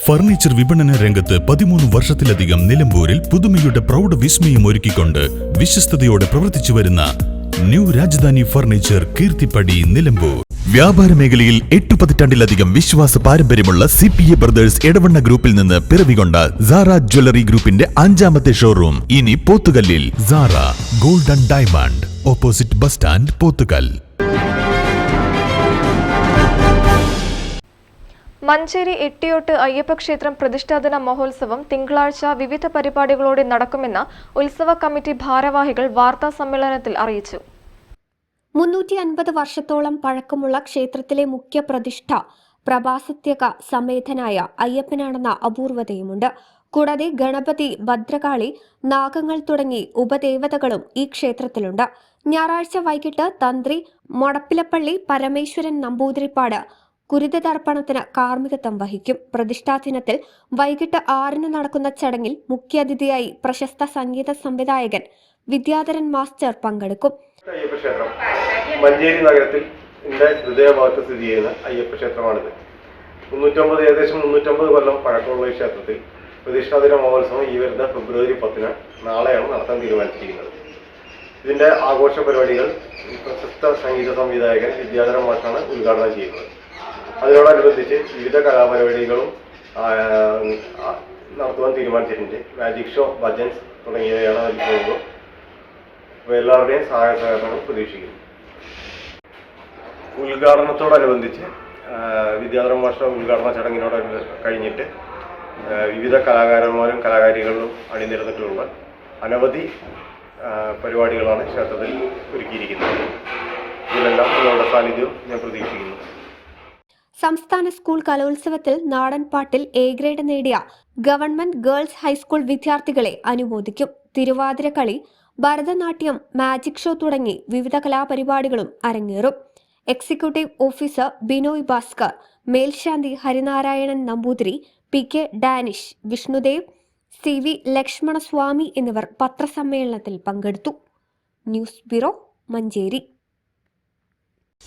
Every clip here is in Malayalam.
ഫർണിച്ചർ വിപണന രംഗത്ത് 13 വർഷത്തിലധികം നിലമ്പൂരിൽ പുതുമയുടെ പ്രൗഢ വിസ്മയം ഒരുക്കിക്കൊണ്ട് വിശ്വസ്തയോടെ പ്രവർത്തിച്ചു വരുന്ന ന്യൂ രാജധാനി ഫർണിച്ചർ കീർത്തിപ്പടി നിലമ്പൂർ. വ്യാപാര മേഖലയിൽ 8 പതിറ്റാണ്ടിലധികം വിശ്വാസ പാരമ്പര്യമുള്ള CPA ബ്രദേഴ്സ് എടവണ്ണ ഗ്രൂപ്പിൽ നിന്ന് പിറവികൊണ്ട സാറ ജ്വല്ലറി ഗ്രൂപ്പിന്റെ 5ാമത്തെ ഷോറൂം ഇനി പോത്തുകല്ലിൽ. Sara gold and diamond, opposite bus stand, Pothukal. Manjeri എട്ടിയോട്ട് അയ്യപ്പക്ഷേത്രം പ്രതിഷ്ഠാദിന മഹോത്സവം തിങ്കളാഴ്ച വിവിധ പരിപാടികളോടെ നടക്കുമെന്ന് ഉത്സവ കമ്മിറ്റി ഭാരവാഹികൾ വാർത്താ സമ്മേളനത്തിൽ അറിയിച്ചു. 350 വർഷത്തോളം പഴക്കമുള്ള ക്ഷേത്രത്തിലെ മുഖ്യ പ്രതിഷ്ഠ പ്രഭാസത്യക സമേതനായ അയ്യപ്പനാണെന്ന അപൂർവതയുമുണ്ട്. കൂടാതെ ഗണപതി, ഭദ്രകാളി, നാഗങ്ങൾ തുടങ്ങി ഉപദേവതകളും ഈ ക്ഷേത്രത്തിലുണ്ട്. ഞായറാഴ്ച വൈകിട്ട് തന്ത്രി മൊടപ്പിലപ്പള്ളി പരമേശ്വരൻ നമ്പൂതിരിപ്പാട് കുരുതതർപ്പണത്തിന് കാർമ്മികത്വം വഹിക്കും. പ്രതിഷ്ഠാ ദിനത്തിൽ വൈകിട്ട് 6 നടക്കുന്ന ചടങ്ങിൽ മുഖ്യാതിഥിയായി പ്രശസ്ത സംഗീത സംവിധായകൻ വിദ്യാധരൻ മാസ്റ്റർ പങ്കെടുക്കും. അയ്യപ്പക്ഷേത്രം മഞ്ചേരി നഗരത്തിൽ ഹൃദയഭാഗത്ത് സ്ഥിതി ചെയ്യുന്ന അയ്യപ്പക്ഷേത്രമാണിത്. ഏകദേശം 350 കൊല്ലം പഴക്കമുള്ള ഈ ക്ഷേത്രത്തിൽ പ്രതിഷ്ഠാദിന മഹോത്സവം ഈ വരുന്ന ഫെബ്രുവരി 10 നാളെയാണ് നടത്താൻ തീരുമാനിച്ചിരിക്കുന്നത്. ഇതിന്റെ ആഘോഷ പരിപാടികൾ പ്രശസ്ത സംഗീത സംവിധായകൻ വിദ്യാധരൻ മാഷാണ് ഉദ്ഘാടനം ചെയ്യുന്നത്. അതിനോടനുബന്ധിച്ച് വിവിധ കലാപരിപാടികളും നടത്തുവാൻ തീരുമാനിച്ചിട്ടുണ്ട്. മാജിക് ഷോ, ഭജൻസ് തുടങ്ങിയവയാണ് അതിൽ പോകുന്നത്. അപ്പോൾ എല്ലാവരുടെയും സഹായ സഹകരണം പ്രതീക്ഷിക്കുന്നു. ഉദ്ഘാടനത്തോടനുബന്ധിച്ച് വിദ്യാധരൻ മാഷ ഉദ്ഘാടന ചടങ്ങിനോട് കഴിഞ്ഞിട്ട് വിവിധ കലാകാരന്മാരും കലാകാരികളും അണിനിരന്നിട്ടുള്ള അനവധി പരിപാടികളാണ് ക്ഷേത്രത്തിൽ ഒരുക്കിയിരിക്കുന്നത്. ഇതിലെല്ലാം നിങ്ങളുടെ സാന്നിധ്യം ഞാൻ പ്രതീക്ഷിക്കുന്നു. സംസ്ഥാന സ്കൂൾ കലോത്സവത്തിൽ നാടൻ പാട്ടിൽ A ഗ്രേഡ് നേടിയ ഗവൺമെന്റ് ഗേൾസ് ഹൈസ്കൂൾ വിദ്യാർത്ഥികളെ അനുമോദിക്കും. തിരുവാതിരക്കളി, ഭരതനാട്യം, മാജിക് ഷോ തുടങ്ങി വിവിധ കലാപരിപാടികളും അരങ്ങേറും. എക്സിക്യൂട്ടീവ് ഓഫീസർ ബിനോയ് ഭാസ്കർ, മേൽശാന്തി ഹരിനാരായണൻ നമ്പൂതിരി, PK ഡാനിഷ്, വിഷ്ണുദേവ്, CV ലക്ഷ്മണസ്വാമി എന്നിവർ പത്രസമ്മേളനത്തിൽ പങ്കെടുത്തു. News bureau, Manjeri.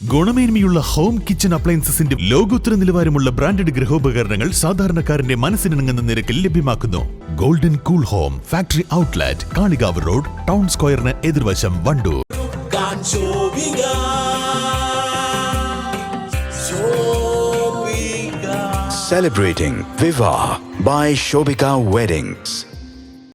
ഗുണമേന്മയുള്ള ഹോം കിച്ചൺ അപ്ലയൻസസിന്റെ ലോകോത്തര നിലവാരമുള്ള ബ്രാൻഡഡ് ഗൃഹോപകരണങ്ങൾ സാധാരണക്കാരന്റെ മനസ്സിനിണങ്ങുന്ന നിരക്കിൽ ലഭ്യമാക്കുന്നു. Golden cool home factory outlet, Kalikavu road, town സ്ക്വയറിന് എതിർവശം, Wandoor. Celebrating Viva by Shobika Weddings.